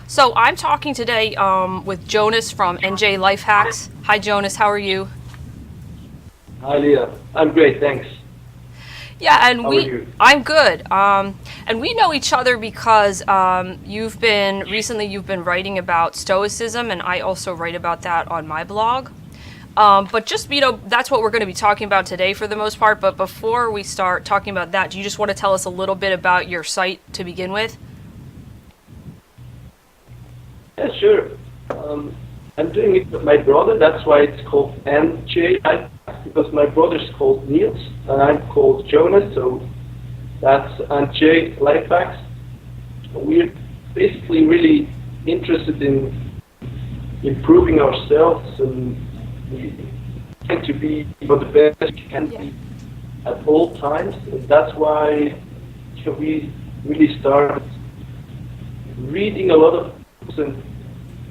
So I'm talking today with Jonas from NJ Life Hacks. Hi, Jonas. How are you? Hi, Leah. I'm great, thanks. Yeah, and How are you? I'm good. And we know each other because you've been writing about Stoicism, and I also write about that on my blog. But just, that's what we're going to be talking about today for the most part. But before we start talking about that, do you just want to tell us a little bit about your site to begin with? Yeah, sure. Um, I'm doing it with my brother. That's why it's called NJ, because my brother's called Niels and I'm called Jonas. So that's NJ Life Hacks. We're basically really interested in improving ourselves, and we tend to be the best we can Yeah. be at all times. And that's why we really started reading a lot of books, and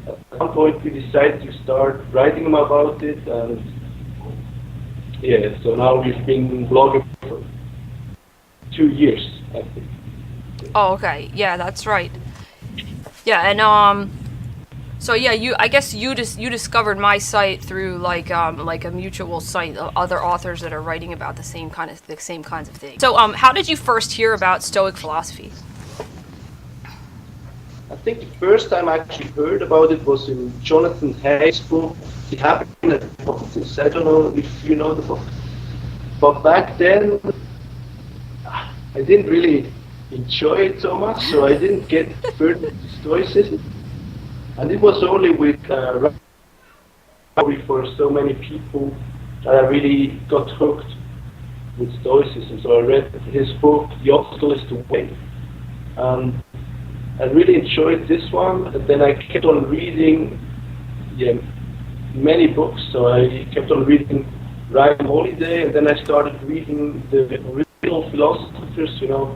at some point we decided to start writing them about it, and yeah, so now we've been blogging for 2 years, I think. Oh, okay. Yeah, that's right. Yeah, and so yeah, I guess you discovered my site through like a mutual site of other authors that are writing about the same kinds of things. So how did you first hear about Stoic philosophy? I think the first time I actually heard about it was in Jonathan Hayes' book, The Happiness Hypothesis. I don't know if you know the book, but back then I didn't really enjoy it so much, so I didn't get further into Stoicism. And it was only with for so many people that I really got hooked with Stoicism. So I read his book, The Obstacle is the Way. And I really enjoyed this one, and then I kept on reading, yeah, many books. So I kept on reading Ryan Holiday, and then I started reading the original philosophers, Yeah.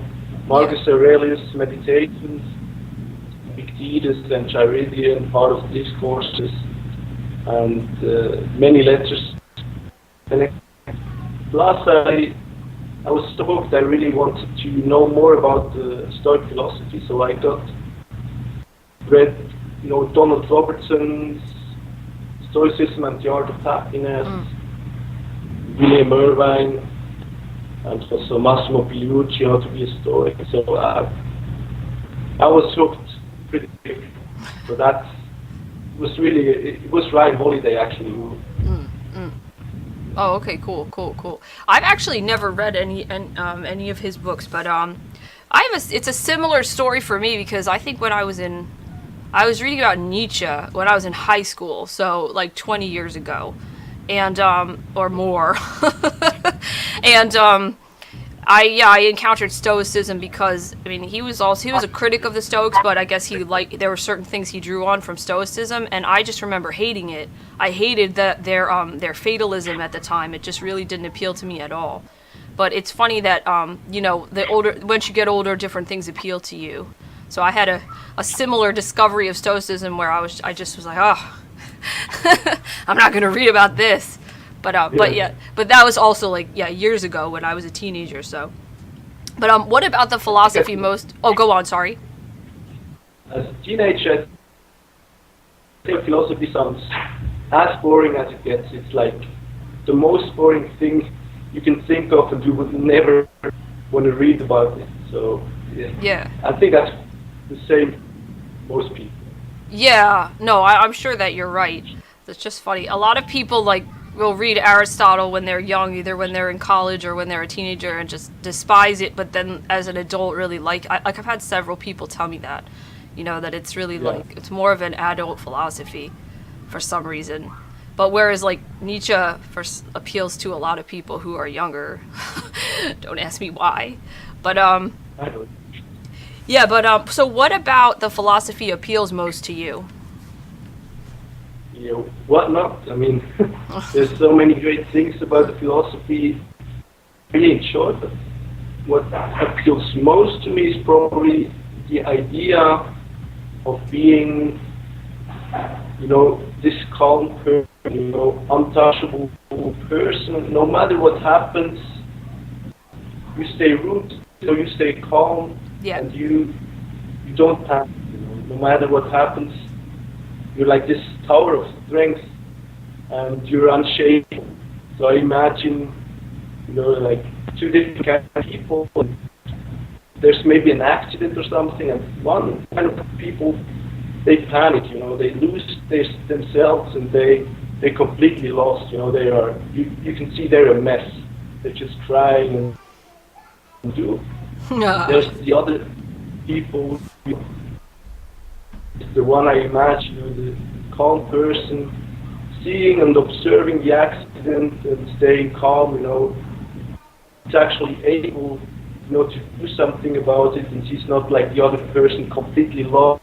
Marcus Aurelius' Meditations, Epictetus and Chiridion, part of discourses, and many letters. And plus, I was so hooked. I really wanted to know more about Stoic philosophy, so I got read, Donald Robertson's Stoicism and the Art of Happiness, Mm. William Irvine, and also Massimo Pigliucci, How to Be a Stoic. So I was hooked pretty quick. So that was really, it was Ryan Holiday actually who. Mm. Mm. Oh, okay, cool, cool, cool. I've actually never read any of his books, but it's a similar story for me because I think I was reading about Nietzsche when I was in high school, so like 20 years ago, and or more, and I encountered Stoicism because I mean he was a critic of the Stoics, but I guess there were certain things he drew on from Stoicism, and I just remember hating it. I hated their fatalism at the time. It just really didn't appeal to me at all. But it's funny that once you get older, different things appeal to you. So I had a similar discovery of Stoicism where I just was like, oh, I'm not going to read about this. But that was also like years ago when I was a teenager. So, but what about the philosophy most? Oh, go on. Sorry. As a teenager, I think philosophy sounds as boring as it gets. It's like the most boring thing you can think of, and you would never want to read about it. So, yeah. Yeah. I think that's the same most people. Yeah. No, I'm sure that you're right. That's just funny. A lot of people will read Aristotle when they're young, either when they're in college or when they're a teenager, and just despise it. But then, as an adult, really I've had several people tell me that, that it's really Yeah. it's more of an adult philosophy, for some reason. But whereas Nietzsche appeals to a lot of people who are younger. Don't ask me why, but I don't. yeah. But so what about the philosophy appeals most to you? What not? I mean, there's so many great things about the philosophy. Really enjoy, but what appeals most to me is probably the idea of being, this calm person, untouchable person. No matter what happens, you stay rooted, so you stay calm, Yeah. and you don't panic. no matter what happens, you're like this tower of strength, and you're unshakable. So I imagine, like two different kinds of people. And there's maybe an accident or something, and one kind of people, they panic. They lose themselves, and they completely lost. They are. You can see they're a mess. They're just crying and do. There's the other people. The one I imagine, the calm person, seeing and observing the accident and staying calm. He's actually able, to do something about it, and he's not like the other person, completely lost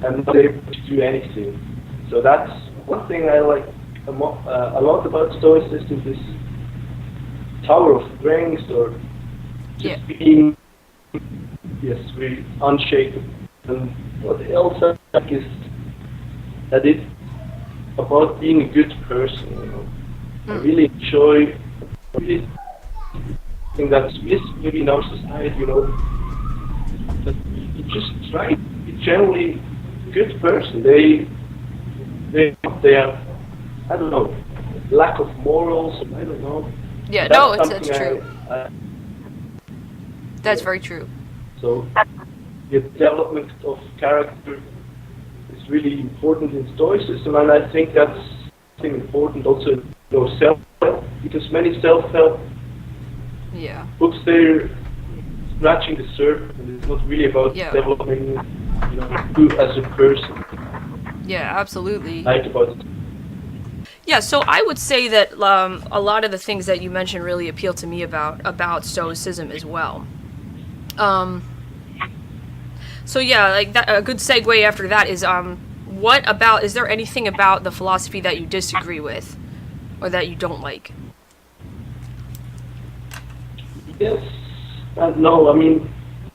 and not able to do anything. So that's one thing I like a lot about Stoicism, this tower of strength, or just being, very unshakable. And what else I like is that it's about being a good person. I really enjoy, think that's missing maybe in our society. That you just try to be generally a good person. They have, I don't know, lack of morals. I don't know. Yeah, That's it's true. That's very true. So the development of character is really important in Stoicism, and I think that's something important also in self-help, because many self-help books, they're scratching the surface, and it's not really about developing you as a person. Yeah, absolutely. Like about it. Yeah, so I would say that a lot of the things that you mentioned really appeal to me about Stoicism as well. So yeah, like that, a good segue after that is is there anything about the philosophy that you disagree with or that you don't like? Yes, no, I mean,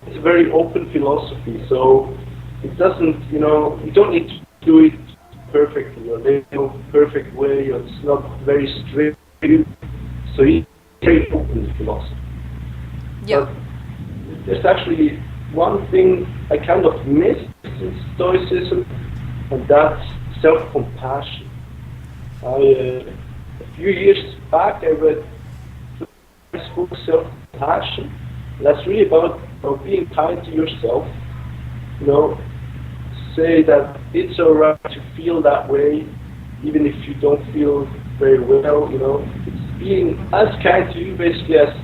it's a very open philosophy, so it doesn't, you don't need to do it perfectly, or there's no perfect way, or it's not very strict, so it's very open philosophy. Yeah. But there's actually one thing I kind of missed in Stoicism, and that's self-compassion. A few years back I read this book, Self-Compassion. That's really about being kind to yourself. Say that it's alright to feel that way, even if you don't feel very well. It's being as kind to you basically as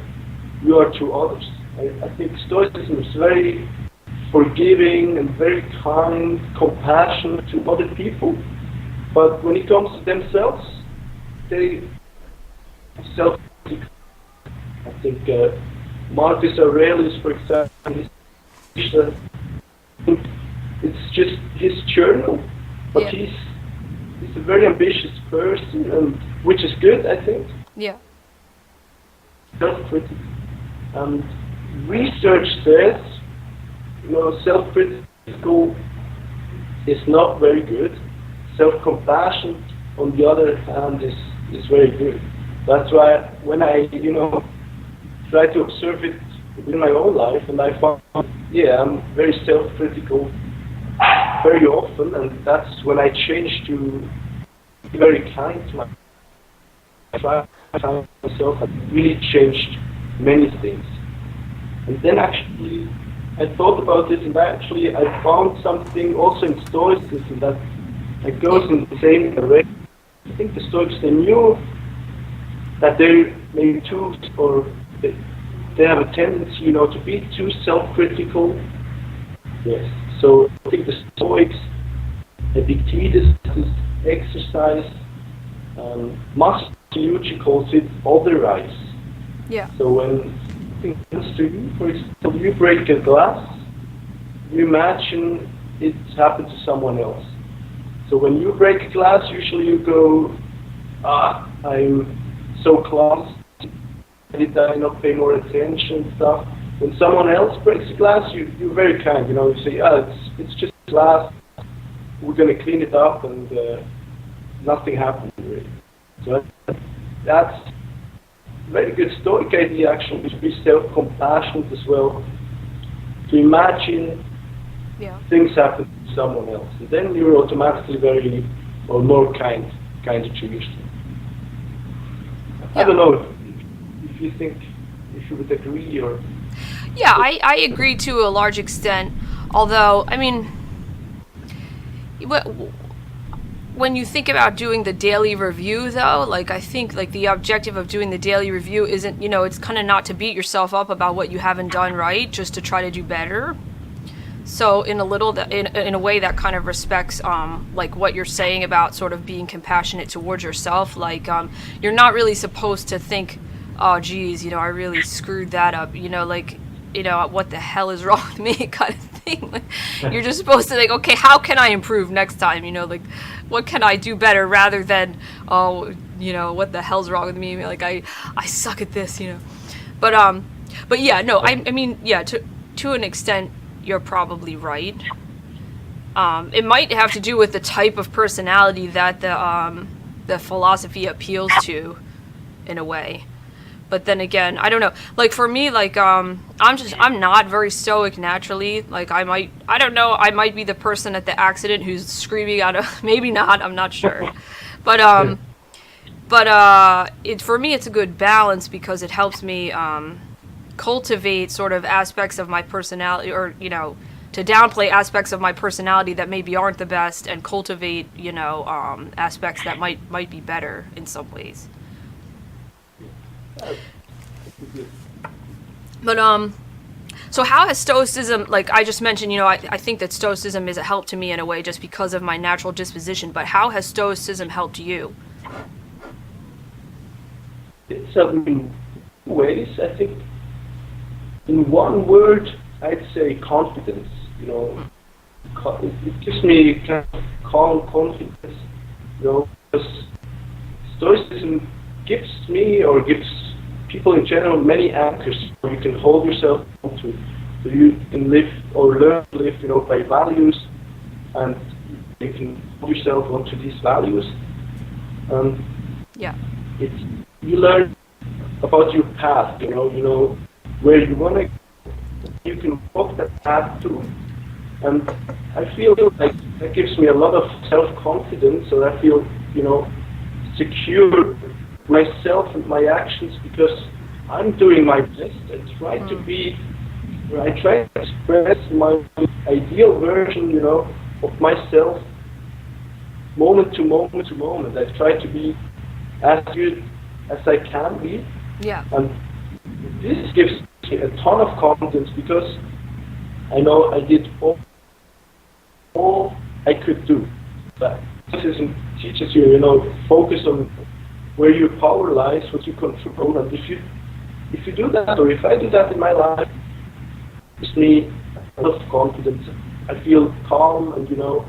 you are to others. I think Stoicism is very forgiving and very kind, compassionate to other people, but when it comes to themselves, they self. I think Marcus Aurelius, for example, it's just his journal, but he's a very ambitious person, and which is good, I think. Yeah. Self-critical. And research says, self-critical is not very good. Self-compassion, on the other hand, is very good. That's why when I, try to observe it in my own life, and I found, I'm very self-critical very often, and that's when I changed to be very kind to myself. I try to find myself, and really changed many things. And then actually, I thought about it, and actually I found something also in Stoicism that goes in the same direction. I think the Stoics, they knew that they maybe they have a tendency, to be too self-critical. Yes. So I think the Stoics, Epictetus, this exercise, Marciucci calls it otherize. Yeah. So when something happens to you, for example, you break a glass, you imagine it happened to someone else. So when you break a glass, usually you go, I'm so clumsy, did I not pay more attention and stuff. When someone else breaks a glass, you're very kind, you say, it's just glass, we're going to clean it up, and nothing happened really. So that's a very good Stoic idea, actually, to be self-compassionate as well, to imagine things happen to someone else. And then you're automatically very, or more kind to yourself. I don't know if you think, if you would agree or... Yeah, I agree to a large extent. Although, I mean, when you think about doing the daily review, though, like, I think, like, the objective of doing the daily review isn't, you know, it's kind of not to beat yourself up about what you haven't done right, just to try to do better. So in a way that kind of respects, like, what you're saying about sort of being compassionate towards yourself. Like, you're not really supposed to think, oh, geez, you know, I really screwed that up. You know, like, you know, what the hell is wrong with me kind of thing. Like, you're just supposed to think, okay, how can I improve next time? You know, like, what can I do better, rather than, oh, you know, what the hell's wrong with me? Like, I suck at this, you know. But yeah, no, I mean, yeah, to an extent, you're probably right. It might have to do with the type of personality that the philosophy appeals to, in a way. But then again, I don't know. Like, for me, like, I'm not very stoic naturally. Like, I might be the person at the accident who's screaming out of, maybe not, I'm not sure. But for me, it's a good balance, because it helps me, cultivate sort of aspects of my personality, or, you know, to downplay aspects of my personality that maybe aren't the best, and cultivate, you know, aspects that might be better in some ways. But so how has Stoicism, like I just mentioned, you know, I think that Stoicism is a help to me in a way, just because of my natural disposition. But how has Stoicism helped you? It's helped me in ways, I think. In one word, I'd say confidence. You know, it gives me kind of calm confidence. You know, because Stoicism gives me, or gives people in general, many anchors where you can hold yourself onto. So you can live, or learn to live, you know, by values, and you can hold yourself onto these values. Yeah. You learn about your path. You know where you want to. You can walk that path too. And I feel like that gives me a lot of self-confidence, so I feel, you know, secure myself and my actions, because I'm doing my best. I try to express my ideal version, you know, of myself, moment to moment to moment. I try to be as good as I can be. Yeah. And this gives me a ton of confidence, because I know I did all I could do. But Stoicism teaches you, you know, focus on where your power lies, what you control, and if you do that, or if I do that in my life, it gives me a lot of confidence. I feel calm and, you know,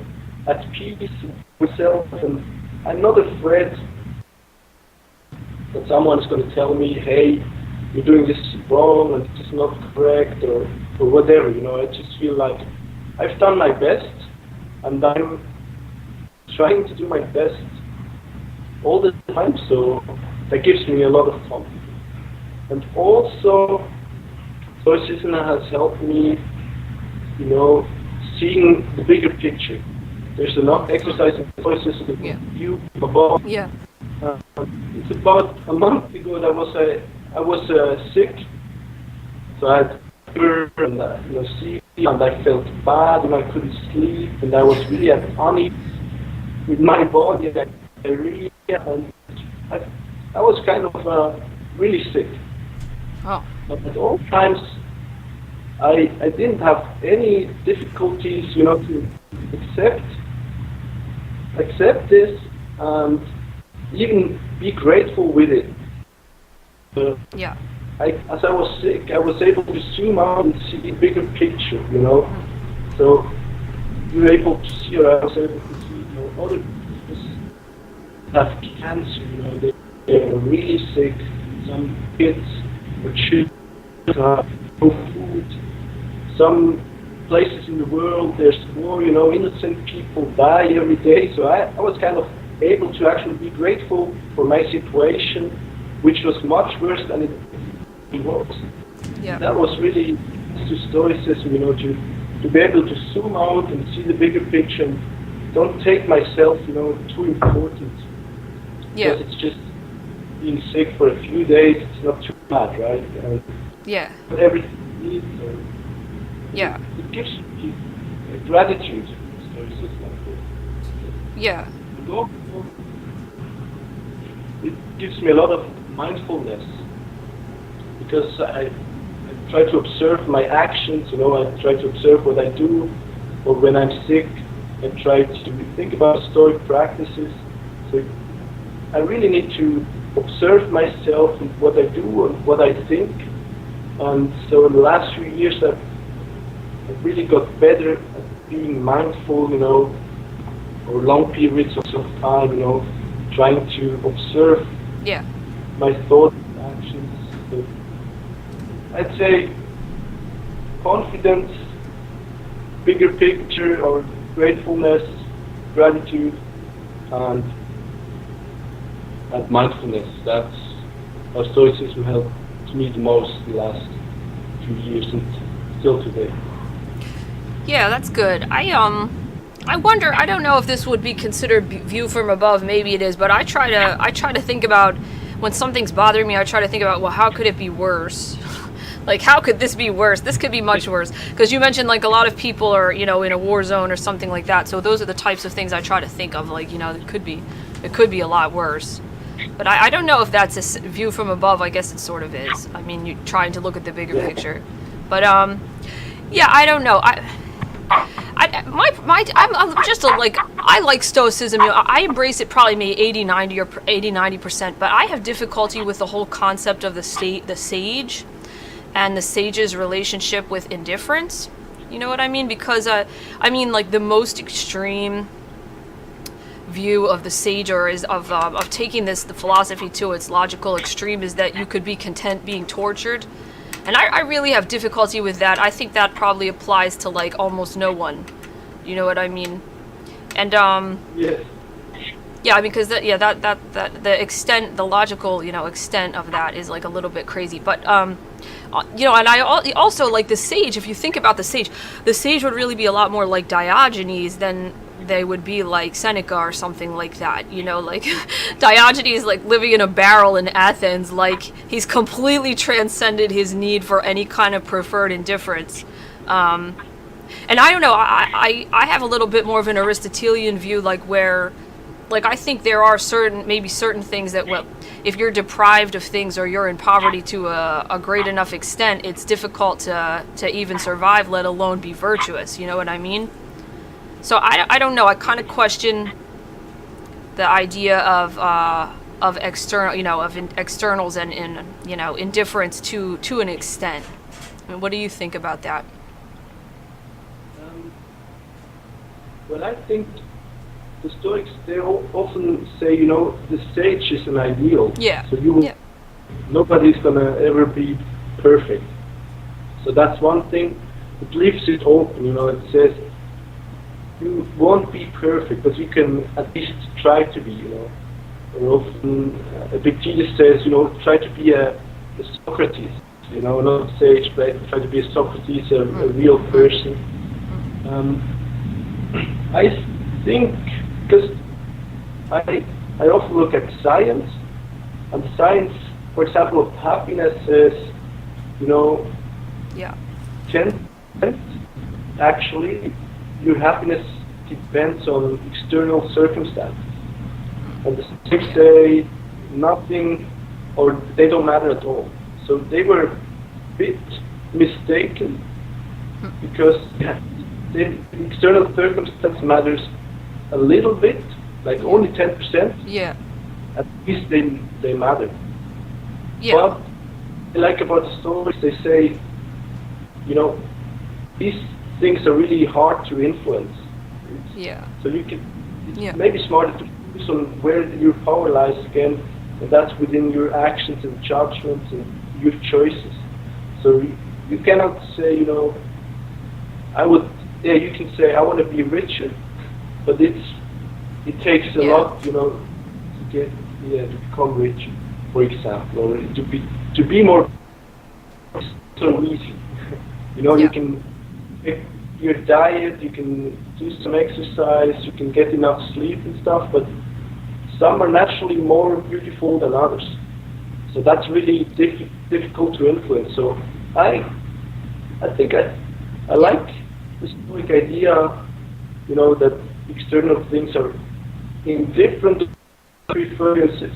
at peace with myself, and I'm not afraid that someone's going to tell me, hey, you're doing this wrong, and it's not correct, or whatever, you know. I just feel like I've done my best, and I'm trying to do my best all the time, so that gives me a lot of confidence. And also, Stoicism has helped me, you know, seeing the bigger picture. There's an exercise in Stoicism, view above. Yeah. It's about a month ago that I was sick, so I had fever and you know, sick, and I felt bad, and I couldn't sleep, and I was really at unease with my body. And I was kind of really sick. Oh. But at all times, I didn't have any difficulties, you know, to accept this, and even be grateful with it. Yeah. As I was sick, I was able to zoom out and see the bigger picture, you know. So you were able to see, or I was able to see, you know, other people have cancer, you know, they're really sick. Some kids or children have no food. Some places in the world there's war, you know, innocent people die every day. So I was kind of able to actually be grateful for my situation, which was much worse than it was. Yeah. That was really to Stoicism, you know, to to be able to zoom out and see the bigger picture and don't take myself, too important. Yeah. Because it's just being sick for a few days, it's not too bad, right? And Yeah. everything you need, Yeah. it gives you gratitude, Stoicism. Yeah. And also, it gives me a lot of mindfulness because I try to observe my actions, I try to observe what I do, or when I'm sick, I try to think about Stoic practices. So I really need to observe myself and what I do and what I think. And so in the last few years, I've really got better at being mindful, or long periods of time, trying to observe Yeah. my thoughts and actions. So I'd say confidence, bigger picture, or gratefulness, gratitude, and mindfulness. That's how Stoicism helped me the most the last few years and still today. Yeah, that's good. I wonder. I don't know if this would be considered view from above. Maybe it is, but I try to think about when something's bothering me. I try to think about, well, how could it be worse? Like, how could this be worse? This could be much worse. Because you mentioned, like, a lot of people are, in a war zone or something like that. So those are the types of things I try to think of. Like, it could be a lot worse. But I don't know if that's a view from above. I guess it sort of is. I mean, you're trying to look at the bigger picture. But yeah, I don't know. I'm just I like Stoicism. I embrace it probably maybe 80-90%. But I have difficulty with the whole concept of the sage, and the sage's relationship with indifference. You know what I mean? Because like the most extreme view of the sage, or is of taking the philosophy to its logical extreme, is that you could be content being tortured. And I really have difficulty with that. I think that probably applies to like almost no one. You know what I mean? And Yes. yeah, because the extent, the logical, extent of that is like a little bit crazy. But and I also like the sage. If you think about the sage would really be a lot more like Diogenes than they would be like Seneca or something like that. Like Diogenes, like living in a barrel in Athens, like he's completely transcended his need for any kind of preferred indifference. And I don't know, I have a little bit more of an Aristotelian view, like where, like I think there are certain things that, well, if you're deprived of things or you're in poverty to a great enough extent, it's difficult to even survive, let alone be virtuous. You know what I mean? So I don't know. I kind of question the idea of external, of externals and indifference to an extent. I mean, what do you think about that? Well, I think the Stoics, they often say, the sage is an ideal. Yeah. So nobody's gonna ever be perfect. So that's one thing. It leaves it open. It says you won't be perfect, but you can at least try to be. Or often Epictetus says, try to be a Socrates. Not a sage, but try to be a Socrates, a real person. I think, because I often look at science, and science, for example, of happiness says, 10%. Actually, your happiness depends on external circumstances. And the Stoics say nothing, or they don't matter at all. So they were a bit mistaken, because the external circumstance matters a little bit, like only 10%. Yeah. At least they matter. Yeah. But I like about the Stoics, they say, these things are really hard to influence. Yeah. So it's maybe smarter to focus on where your power lies again, and that's within your actions and judgments and your choices. So you cannot say, you can say I want to be richer, but it takes a lot, to become rich, for example, or to be more, so easy. You can your diet, you can do some exercise, you can get enough sleep and stuff, but some are naturally more beautiful than others. So that's really difficult to influence. So I think I like the Stoic idea, that external things are indifferent,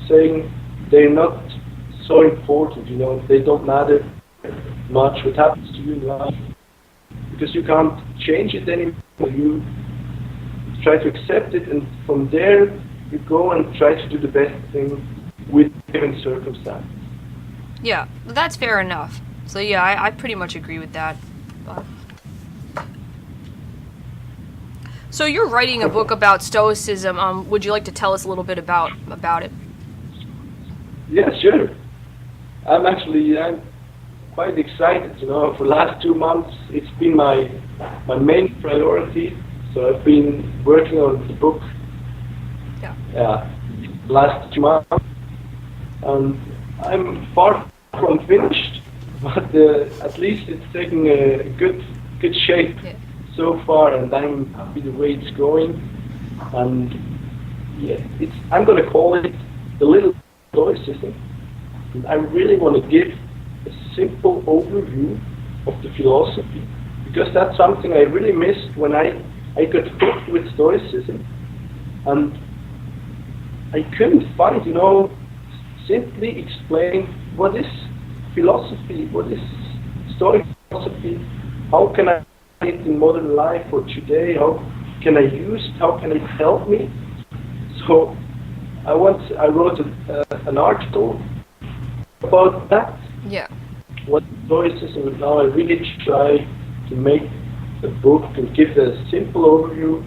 saying they're not so important, they don't matter much what happens to you in life, because you can't change it anymore. You try to accept it, and from there you go and try to do the best thing with given circumstances. Yeah, that's fair enough. So yeah, I pretty much agree with that. So you're writing a book about Stoicism. Would you like to tell us a little bit about it? Yeah, sure. I'm quite excited. For the last 2 months, it's been my main priority. So I've been working on the book. Yeah. Last 2 months, and I'm far from finished, but at least it's taking a good shape so far, and I'm happy the way it's going. And yeah, I'm going to call it the little Stoicism. And I really want to give a simple overview of the philosophy, because that's something I really missed when I got hooked with Stoicism, and I couldn't find, simply explain what is philosophy, what is Stoic philosophy, how can I it in modern life or today, how can I use it, how can it help me. So I wrote an article about that. Yeah. What Stoicism is now. I really try to make a book and give a simple overview,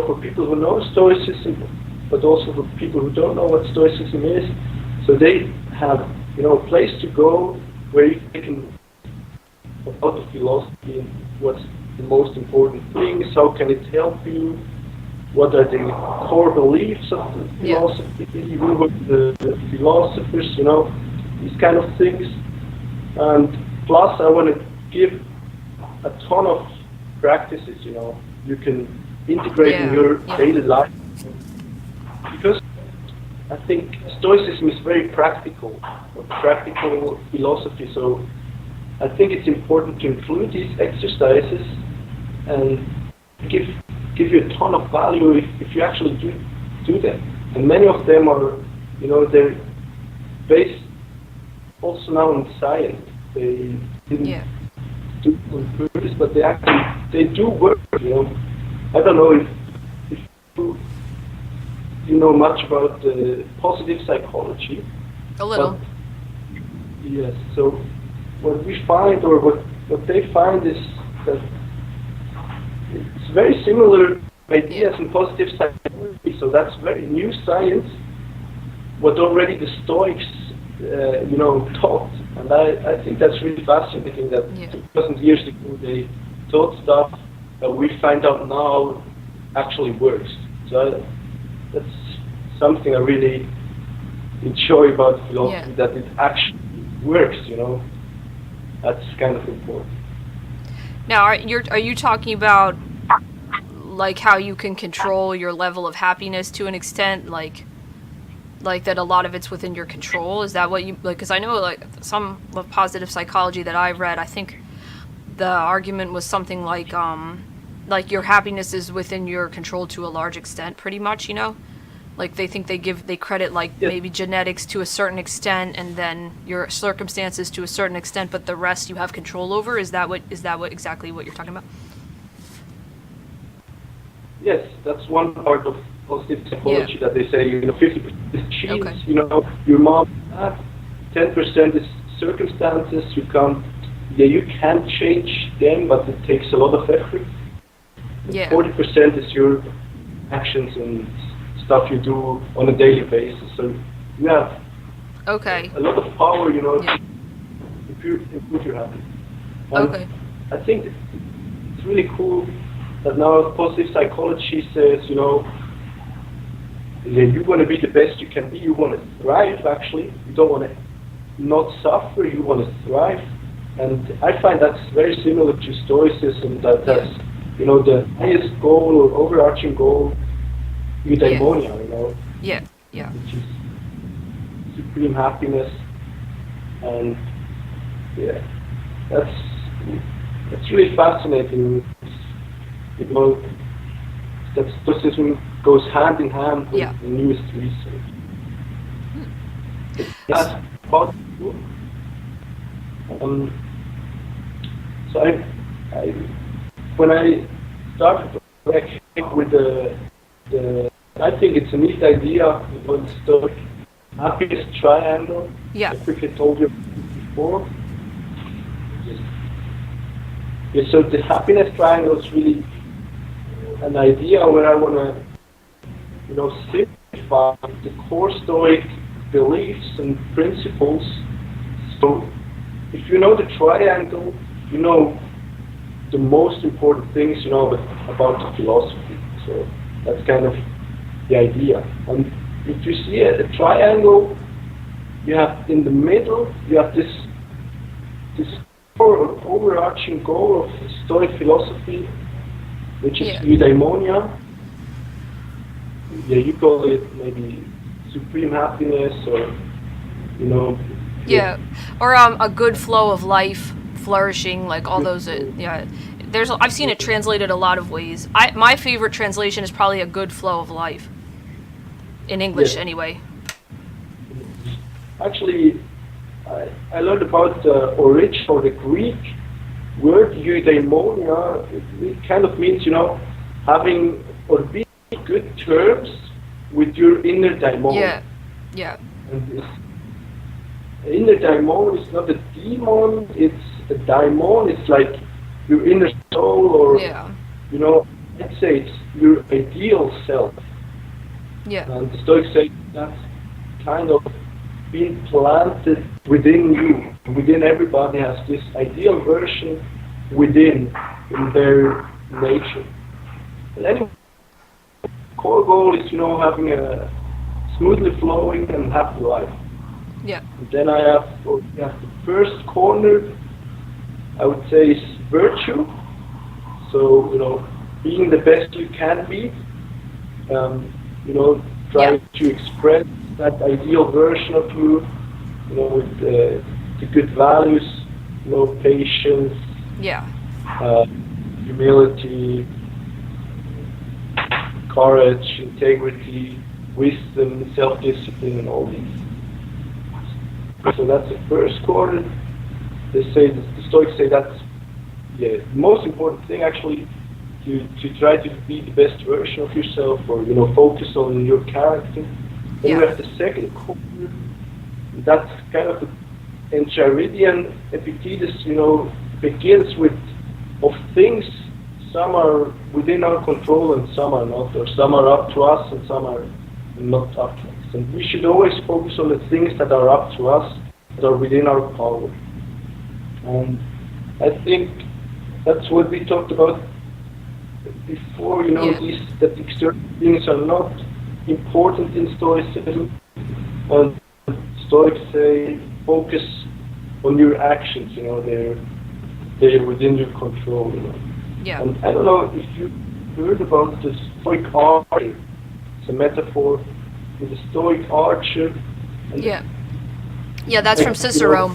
for people who know Stoicism, but also for people who don't know what Stoicism is, so they have, a place to go where you can about the philosophy and what's the most important things, how can it help you, what are the core beliefs of the philosophy, who were the philosophers, these kind of things. And plus I want to give a ton of practices, you can integrate in your daily life. Because I think Stoicism is very practical philosophy, so I think it's important to include these exercises and give you a ton of value if you actually do them. And many of them are, they're based also now on science. They didn't do it on purpose, but they do work. I don't know if you know much about positive psychology. A little. Yes. So what we find, or what they find, is that it's very similar ideas in positive psychology. So that's very new science. What already the Stoics, taught, and I think that's really fascinating. That 2,000 years ago they taught stuff that we find out now actually works. So that's something I really enjoy about philosophy, that it actually works. That's kind of important. Now, are you talking about like how you can control your level of happiness to an extent, like that a lot of it's within your control? Is that what you like? Because I know like some of positive psychology that I've read, I think the argument was something like your happiness is within your control to a large extent, pretty much. Like they think they credit like maybe genetics to a certain extent, and then your circumstances to a certain extent, but the rest you have control over. Is that exactly what you're talking about? Yes, that's one part of positive psychology, that they say 50% is genes, your mom, 10% is circumstances. You can change them, but it takes a lot of effort. 40% is your actions and stuff you do on a daily basis. So you have a lot of power, to improve your habits. And I think it's really cool that now positive psychology says, you want to be the best you can be. You want to thrive, actually. You don't want to not suffer. You want to thrive. And I find that's very similar to Stoicism, that has the highest goal or overarching goal, Yeah. eudaimonia, Yeah. Yeah. which is supreme happiness. And yeah, that's really fascinating. You know, that Stoicism goes hand in hand with Yeah. the newest research. That's about the book. Um, so I, when I started, I came up with the I think it's a neat idea about the Stoic happiness triangle. Yeah. I quickly told you before. Yeah, so the happiness triangle is really an idea where I want to, simplify the core Stoic beliefs and principles. So, if you know the triangle, you know the most important things, about the philosophy. So that's kind of the idea. And if you see a triangle, you have in the middle, you have this overarching goal of Stoic philosophy, which is eudaimonia. Yeah, you call it maybe supreme happiness, or Yeah, or a good flow of life, flourishing, like all those. Yeah, I've seen it translated a lot of ways. My favorite translation is probably a good flow of life. In English, yeah. anyway. Actually, I learned about the origin or the Greek word eudaimonia. It kind of means, having or being on good terms with your inner daimon. Yeah, yeah. And this inner daimon is not a demon, it's a daimon, it's like your inner soul, or, I'd say it's your ideal self. Yeah. And the Stoics say that's kind of been planted within you. Within everybody has this ideal version within, in their nature. And anyway, core goal is, having a smoothly flowing and happy life. Yeah. And then I have the first corner, I would say, is virtue. So, being the best you can be, trying to express that ideal version of you, with the good values, patience, humility, courage, integrity, wisdom, self-discipline, and all these. So that's the first corner. The Stoics say that's the most important thing, actually, to try to be the best version of yourself, or focus on your character. Then you have the second corner. That's kind of the Enchiridion Epictetus, begins with of things. Some are within our control and some are not, or some are up to us and some are not up to us. And we should always focus on the things that are up to us, that are within our power. And I think that's what we talked about before, that external things are not important in Stoicism. And Stoics say focus on your actions, they're within your control. Yeah. And I don't know if you heard about the Stoic archer. It's a metaphor with the Stoic archer. Yeah. Yeah, that's from Cicero.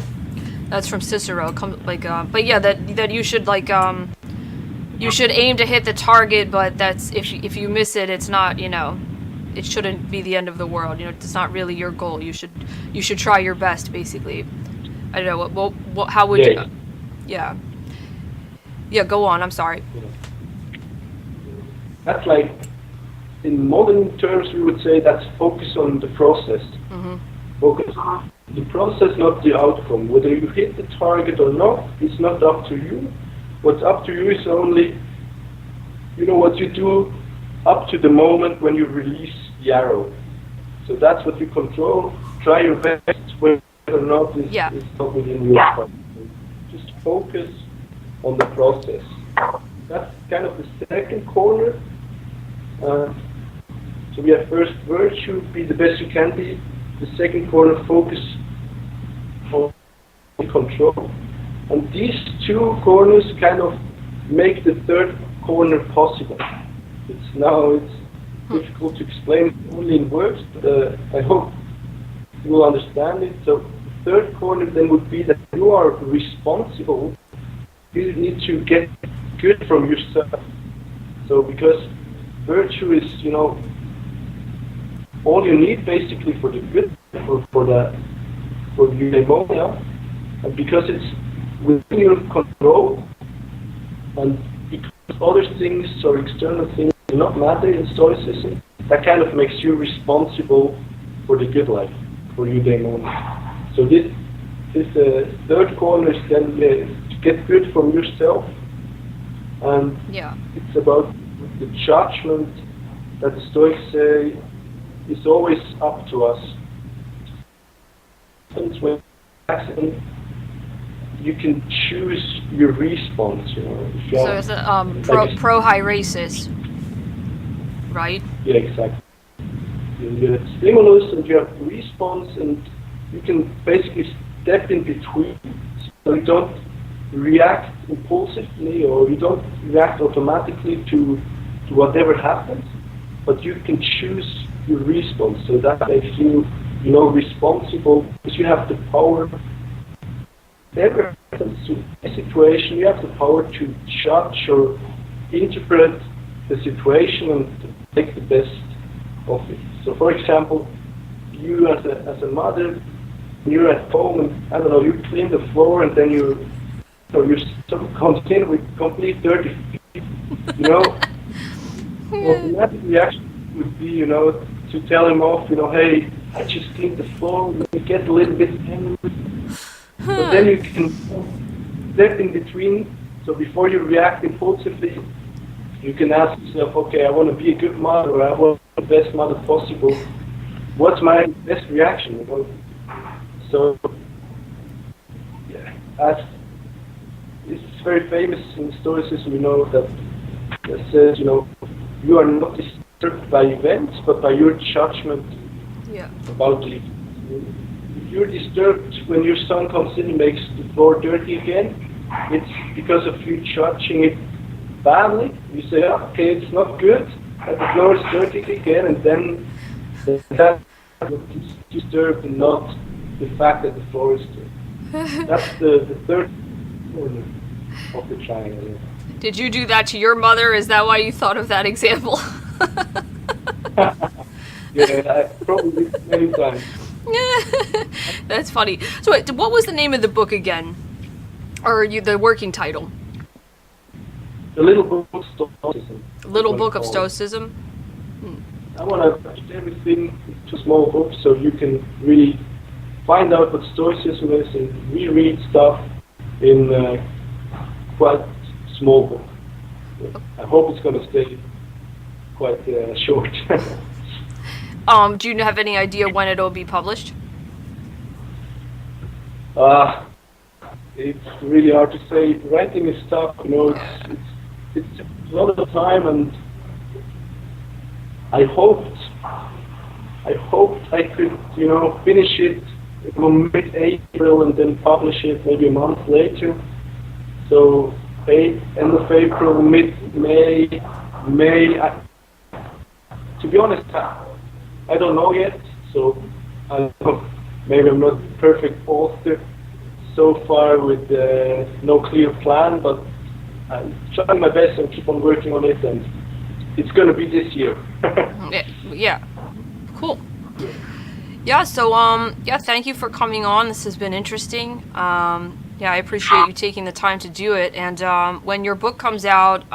That's from Cicero. But yeah, that you should you should aim to hit the target, but that's if you miss it, it's not it shouldn't be the end of the world. It's not really your goal. You should try your best, basically. I don't know. How would you? Yeah. Yeah. Go on. I'm sorry. That's like, in modern terms, we would say that's focus on the process. Mm-hmm. Focus on the process, not the outcome. Whether you hit the target or not, it's not up to you. What's up to you is only, what you do up to the moment when you release the arrow. So that's what you control. Try your best, whether or not is not within your power. Just focus on the process. That's kind of the second corner. So we have first virtue, be the best you can be. The second corner, focus on control. And these two corners kind of make the third corner possible. It's difficult to explain only in words, but I hope you will understand it. So the third corner then would be that you are responsible. You need to get good from yourself. So because virtue is, all you need basically for the good, for eudamonia, and because it's within your control, and because other things or external things do not matter in Stoicism, that kind of makes you responsible for the good life, for eudaimonia. So this third corner is then to get good from yourself, and it's about the judgment that the Stoics say is always up to us. And when you can choose your response. So it's a pro-hieresis, right? Yeah, exactly. You have stimulus and you have response, and you can basically step in between, so you don't react impulsively or you don't react automatically to whatever happens, but you can choose your response. So that makes you, responsible, because you have the power. Whatever happens to a situation, you have the power to judge or interpret the situation and make the best of it. So, for example, you as a mother, you're at home and you clean the floor, and then your son comes in with complete dirty feet. Automatic reaction would be, to tell him off. Hey, I just cleaned the floor. You get a little bit angry, but then you can step in between. So before you react impulsively, you can ask yourself, okay, I want to be a good mother, or I want the best mother possible. What's my best reaction? So, as it's very famous in Stoicism, that says, you are not disturbed by events, but by your judgment about it. If you're disturbed when your son comes in and makes the floor dirty again, it's because of you judging it badly. You say, okay, it's not good that the floor is dirty again, and then that is disturbed and not the fact that the floor is dirty. That's the third corner of the triangle. Did you do that to your mother? Is that why you thought of that example? Yeah, I probably many times. That's funny. So wait, what was the name of the book again? Or the working title? The Little Book of Stoicism. Little Book of Stoicism? I want to put everything into a small book so you can really find out what Stoicism is and reread stuff in quite small book. I hope it's going to stay quite short. Do you have any idea when it'll be published? It's really hard to say. Writing is tough, it's a lot of time, and I hoped I could, finish it mid-April and then publish it maybe a month later. So end of April, mid-May, to be honest, I don't know yet. So maybe I'm not a perfect author so far with no clear plan, but I'm trying my best and keep on working on it, and it's going to be this year. Yeah. Cool. Yeah, so thank you for coming on. This has been interesting. I appreciate you taking the time to do it. And when your book comes out,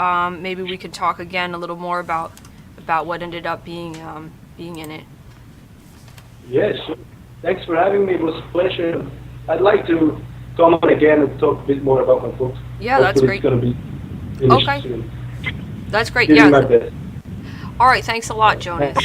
maybe we could talk again a little more about what ended up being in it. Yes, thanks for having me. It was a pleasure. I'd like to come on again and talk a bit more about my book. Yeah, that's great. It's going to be finished soon. That's great. Giving my best. All right, thanks a lot, Jonas.